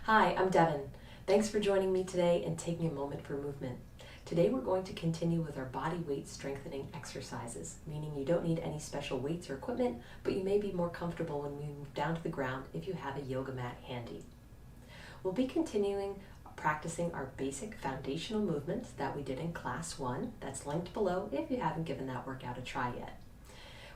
Hi, I'm Devin. Thanks for joining me today and taking a moment for movement. Today we're going to continue with our body weight strengthening exercises, meaning you don't need any special weights or equipment, but you may be more comfortable when we move down to the ground if you have a yoga mat handy. We'll be continuing practicing our basic foundational movements that we did in class 1. That's linked below if you haven't given that workout a try yet.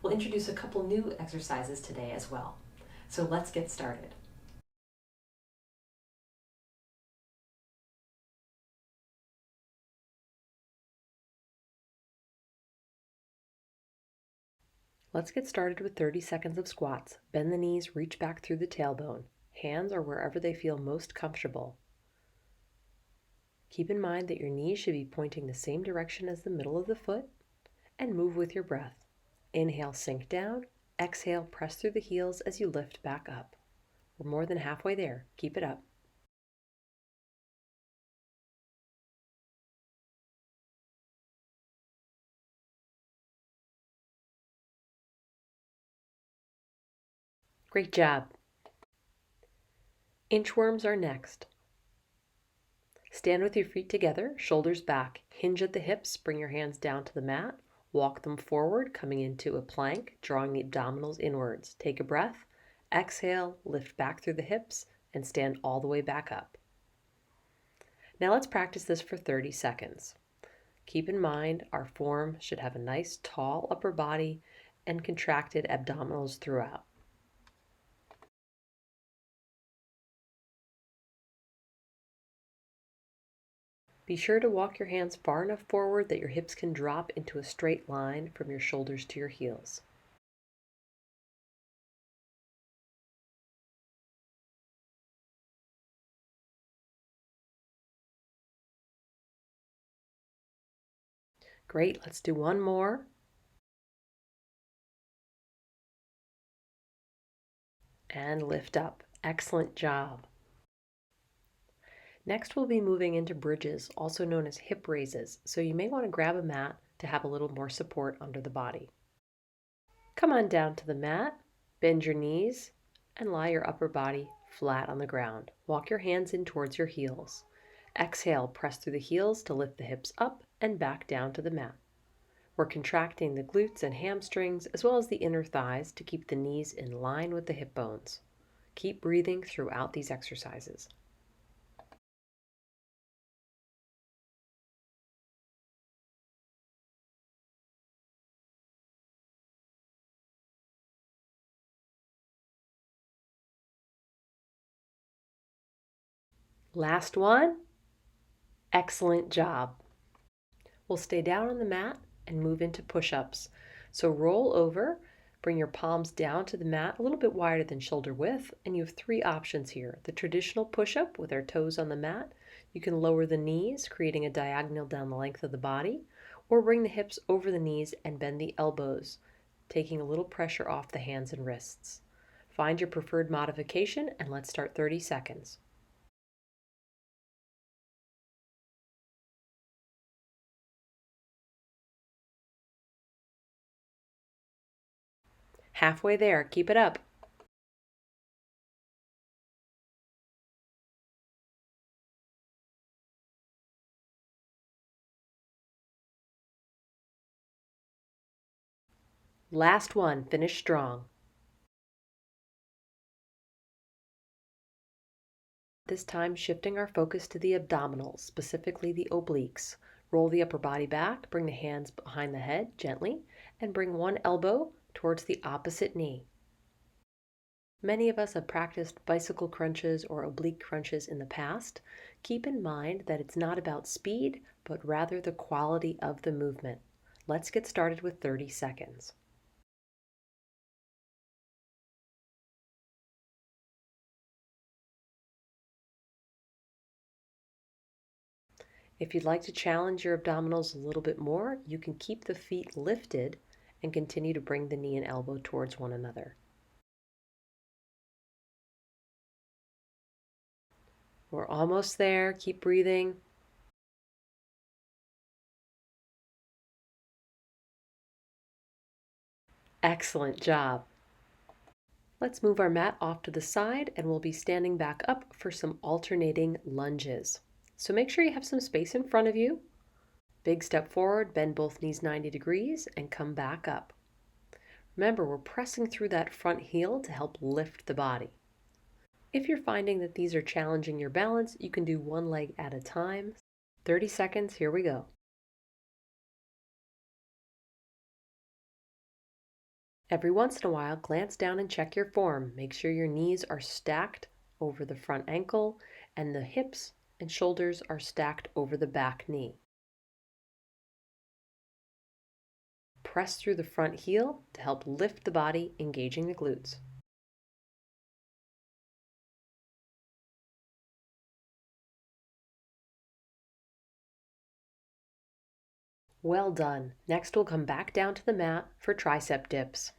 We'll introduce a couple new exercises today as well. So let's get started. Let's get started with 30 seconds of squats. Bend the knees, reach back through the tailbone. Hands are wherever they feel most comfortable. Keep in mind that your knees should be pointing the same direction as the middle of the foot, and move with your breath. Inhale, sink down. Exhale, press through the heels as you lift back up. We're more than halfway there. Keep it up. Great job. Inchworms are next. Stand with your feet together, shoulders back. Hinge at the hips, bring your hands down to the mat. Walk them forward, coming into a plank, drawing the abdominals inwards. Take a breath. Exhale, lift back through the hips, and stand all the way back up. Now let's practice this for 30 seconds. Keep in mind our form should have a nice tall upper body and contracted abdominals throughout. Be sure to walk your hands far enough forward that your hips can drop into a straight line from your shoulders to your heels. Great, let's do one more. And lift up. Excellent job. Next we'll be moving into bridges, also known as hip raises, so you may want to grab a mat to have a little more support under the body. Come on down to the mat, bend your knees, and lie your upper body flat on the ground. Walk your hands in towards your heels. Exhale, press through the heels to lift the hips up and back down to the mat. We're contracting the glutes and hamstrings as well as the inner thighs to keep the knees in line with the hip bones. Keep breathing throughout these exercises. Last one. Excellent job. We'll stay down on the mat and move into push-ups. So roll over, bring your palms down to the mat a little bit wider than shoulder width, and you have three options here. The traditional push-up with our toes on the mat. You can lower the knees, creating a diagonal down the length of the body, or bring the hips over the knees and bend the elbows, taking a little pressure off the hands and wrists. Find your preferred modification and let's start 30 seconds. Halfway there, keep it up. Last one, finish strong. This time shifting our focus to the abdominals, specifically the obliques. Roll the upper body back, bring the hands behind the head gently, and bring one elbow towards the opposite knee. Many of us have practiced bicycle crunches or oblique crunches in the past. Keep in mind that it's not about speed, but rather the quality of the movement. Let's get started with 30 seconds. If you'd like to challenge your abdominals a little bit more, you can keep the feet lifted and continue to bring the knee and elbow towards one another. We're almost there. Keep breathing. Excellent job. Let's move our mat off to the side and we'll be standing back up for some alternating lunges. So make sure you have some space in front of you. Big step forward, bend both knees 90 degrees and come back up. Remember, we're pressing through that front heel to help lift the body. If you're finding that these are challenging your balance, you can do one leg at a time. 30 seconds, here we go. Every once in a while, glance down and check your form. Make sure your knees are stacked over the front ankle and the hips and shoulders are stacked over the back knee. Press through the front heel to help lift the body, engaging the glutes. Well done. Next, we'll come back down to the mat for tricep dips.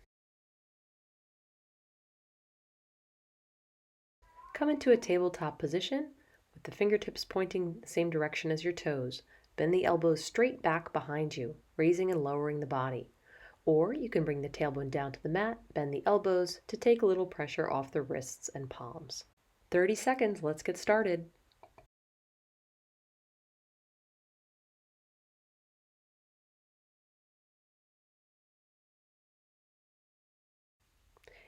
Come into a tabletop position with the fingertips pointing the same direction as your toes. Bend the elbows straight back behind you, raising and lowering the body. Or you can bring the tailbone down to the mat, bend the elbows to take a little pressure off the wrists and palms. 30 seconds, let's get started.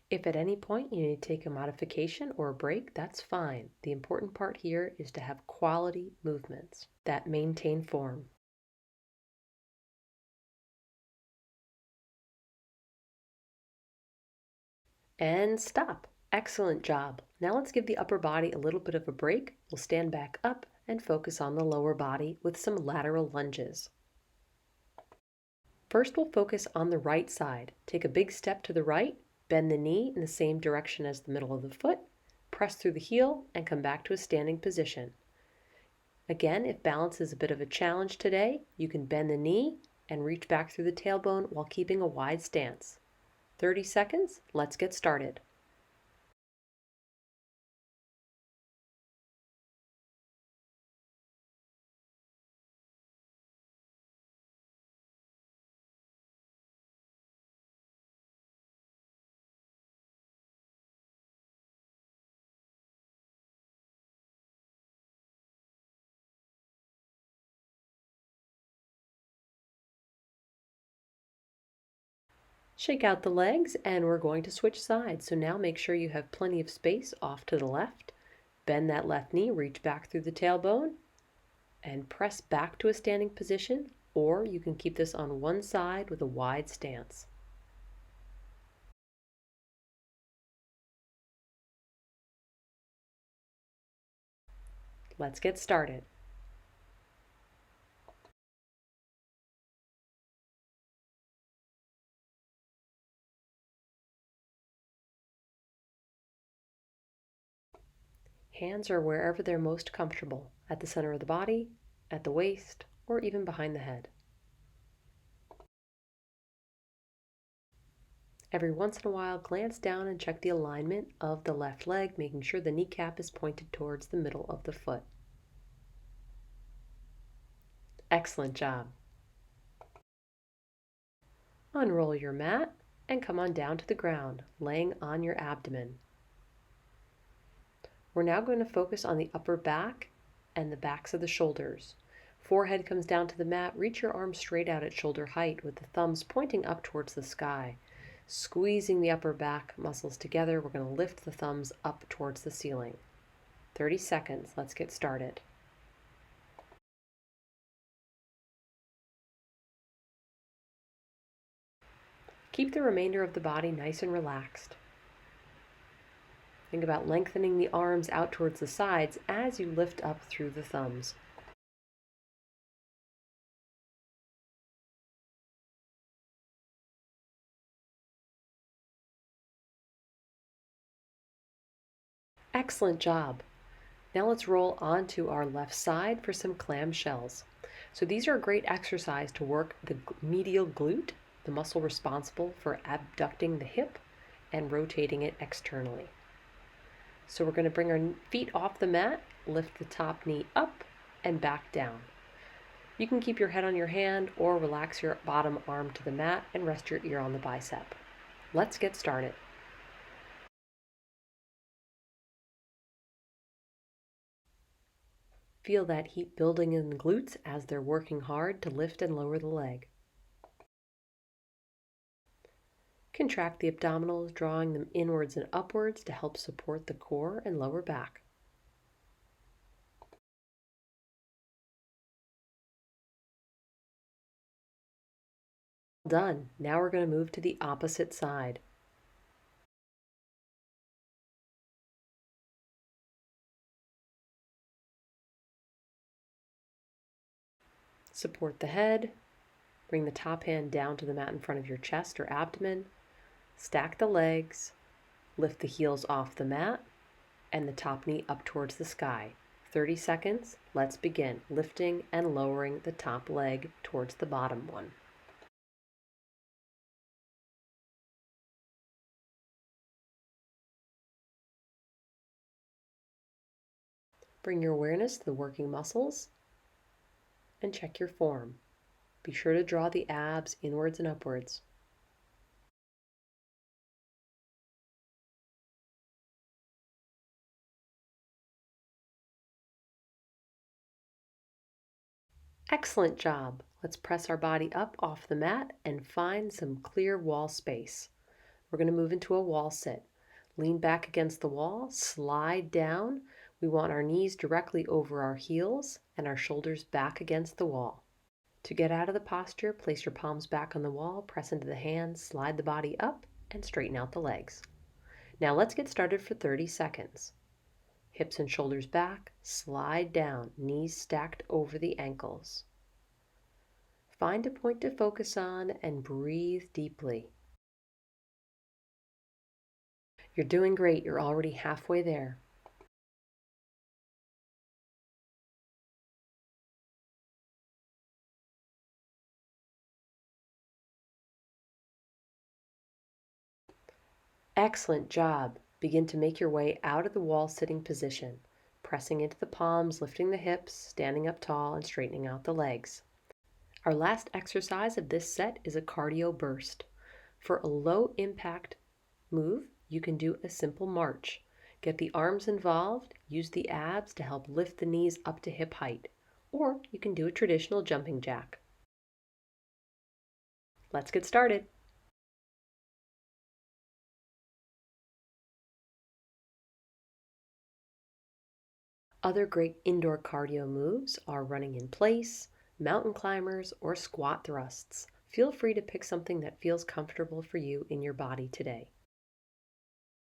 If at any point you need to take a modification or a break, that's fine. The important part here is to have quality movements that maintain form. And stop. Excellent job. Now let's give the upper body a little bit of a break. We'll stand back up and focus on the lower body with some lateral lunges. First, we'll focus on the right side. Take a big step to the right, bend the knee in the same direction as the middle of the foot, press through the heel, and come back to a standing position. Again, if balance is a bit of a challenge today, you can bend the knee and reach back through the tailbone while keeping a wide stance. 30 seconds, let's get started. Shake out the legs and we're going to switch sides. So now make sure you have plenty of space off to the left. Bend that left knee, reach back through the tailbone and press back to a standing position, or you can keep this on one side with a wide stance. Let's get started. Hands are wherever they're most comfortable, at the center of the body, at the waist, or even behind the head. Every once in a while, glance down and check the alignment of the left leg, making sure the kneecap is pointed towards the middle of the foot. Excellent job. Unroll your mat and come on down to the ground, laying on your abdomen. We're now going to focus on the upper back and the backs of the shoulders. Forehead comes down to the mat. Reach your arms straight out at shoulder height with the thumbs pointing up towards the sky. Squeezing the upper back muscles together, we're going to lift the thumbs up towards the ceiling. 30 seconds. Let's get started. Keep the remainder of the body nice and relaxed. Think about lengthening the arms out towards the sides as you lift up through the thumbs. Excellent job. Now let's roll onto our left side for some clam shells. So these are a great exercise to work the medial glute, the muscle responsible for abducting the hip and rotating it externally. So we're going to bring our feet off the mat, lift the top knee up and back down. You can keep your head on your hand or relax your bottom arm to the mat and rest your ear on the bicep. Let's get started. Feel that heat building in the glutes as they're working hard to lift and lower the leg. Contract the abdominals, drawing them inwards and upwards to help support the core and lower back. Done. Now we're going to move to the opposite side. Support the head. Bring the top hand down to the mat in front of your chest or abdomen. Stack the legs. Lift the heels off the mat and the top knee up towards the sky. 30 seconds. Let's begin lifting and lowering the top leg towards the bottom one. Bring your awareness to the working muscles and check your form. Be sure to draw the abs inwards and upwards. Excellent job. Let's press our body up off the mat and find some clear wall space. We're going to move into a wall sit. Lean back against the wall, slide down. We want our knees directly over our heels and our shoulders back against the wall. To get out of the posture, place your palms back on the wall, press into the hands, slide the body up, and straighten out the legs. Now let's get started for 30 seconds. Hips and shoulders back, slide down, knees stacked over the ankles. Find a point to focus on and breathe deeply. You're doing great. You're already halfway there. Excellent job. Begin to make your way out of the wall sitting position, pressing into the palms, lifting the hips, standing up tall, and straightening out the legs. Our last exercise of this set is a cardio burst. For a low impact move, you can do a simple march. Get the arms involved, use the abs to help lift the knees up to hip height, or you can do a traditional jumping jack. Let's get started. Other great indoor cardio moves are running in place, mountain climbers, or squat thrusts. Feel free to pick something that feels comfortable for you in your body today.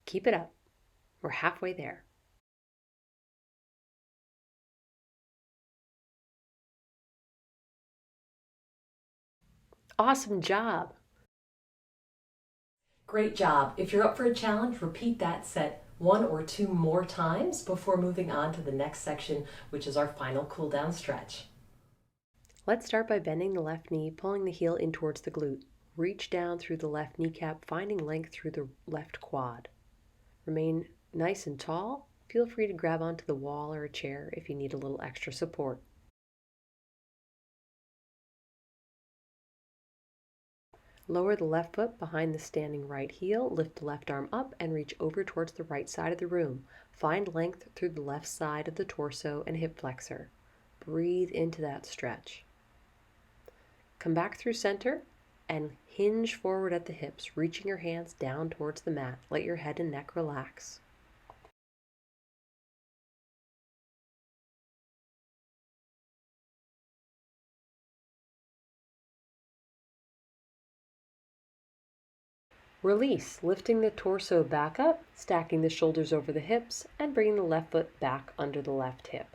Keep it up. We're halfway there. Awesome job. Great job. If you're up for a challenge, repeat that set 1 or 2 more times before moving on to the next section, which is our final cool down stretch. Let's start by bending the left knee, pulling the heel in towards the glute. Reach down through the left kneecap, finding length through the left quad. Remain nice and tall. Feel free to grab onto the wall or a chair if you need a little extra support. Lower the left foot behind the standing right heel, lift the left arm up and reach over towards the right side of the room. Find length through the left side of the torso and hip flexor. Breathe into that stretch. Come back through center and hinge forward at the hips, reaching your hands down towards the mat. Let your head and neck relax. Release, lifting the torso back up, stacking the shoulders over the hips, and bringing the left foot back under the left hip.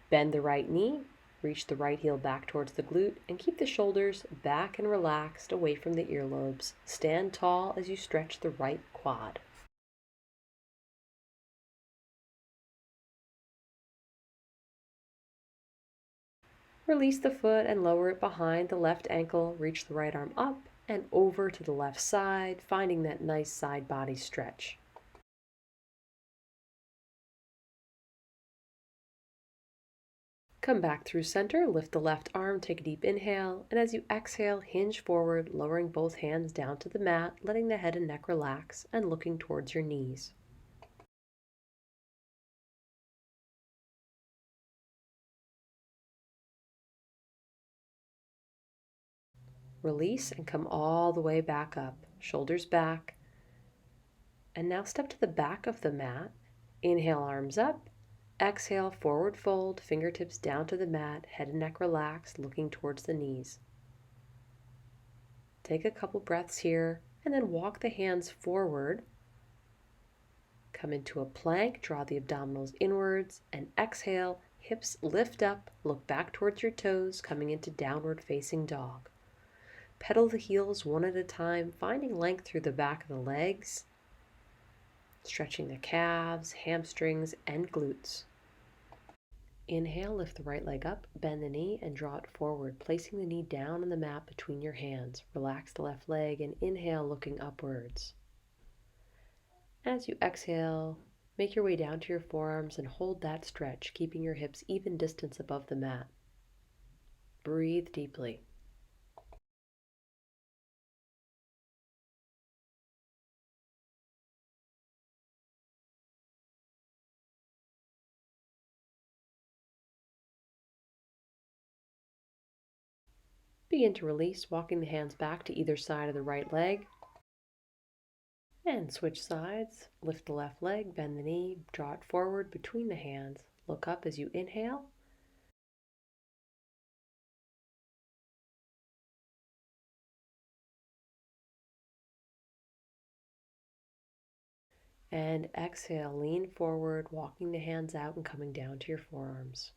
Bend the right knee, reach the right heel back towards the glute, and keep the shoulders back and relaxed away from the earlobes. Stand tall as you stretch the right quad. Release the foot and lower it behind the left ankle. Reach the right arm up and over to the left side, finding that nice side body stretch. Come back through center, lift the left arm, take a deep inhale, and as you exhale, hinge forward, lowering both hands down to the mat, letting the head and neck relax, and looking towards your knees. Release and come all the way back up. Shoulders back. And now step to the back of the mat. Inhale, arms up. Exhale, forward fold, fingertips down to the mat, head and neck relaxed, looking towards the knees. Take a couple breaths here, and then walk the hands forward. Come into a plank, draw the abdominals inwards, and exhale, hips lift up, look back towards your toes, coming into downward facing dog. Pedal the heels one at a time, finding length through the back of the legs, stretching the calves, hamstrings, and glutes. Inhale, lift the right leg up, bend the knee, and draw it forward, placing the knee down on the mat between your hands. Relax the left leg and inhale, looking upwards. As you exhale, make your way down to your forearms and hold that stretch, keeping your hips even distance above the mat. Breathe deeply. Begin to release, walking the hands back to either side of the right leg. And switch sides. Lift the left leg, bend the knee, draw it forward between the hands. Look up as you inhale. And exhale, lean forward, walking the hands out and coming down to your forearms.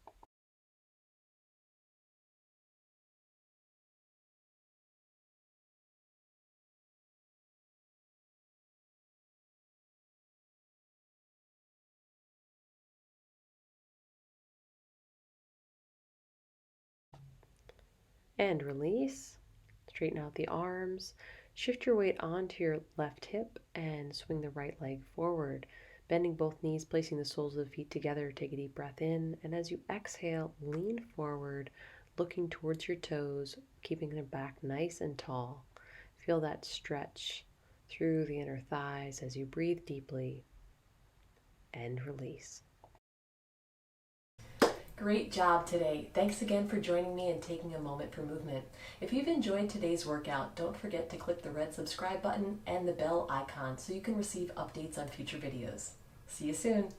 And release. Straighten out the arms. Shift your weight onto your left hip and swing the right leg forward. Bending both knees, placing the soles of the feet together. Take a deep breath in. And as you exhale, lean forward, looking towards your toes, keeping the back nice and tall. Feel that stretch through the inner thighs as you breathe deeply and release. Great job today. Thanks again for joining me and taking a moment for movement. If you've enjoyed today's workout, don't forget to click the red subscribe button and the bell icon so you can receive updates on future videos. See you soon.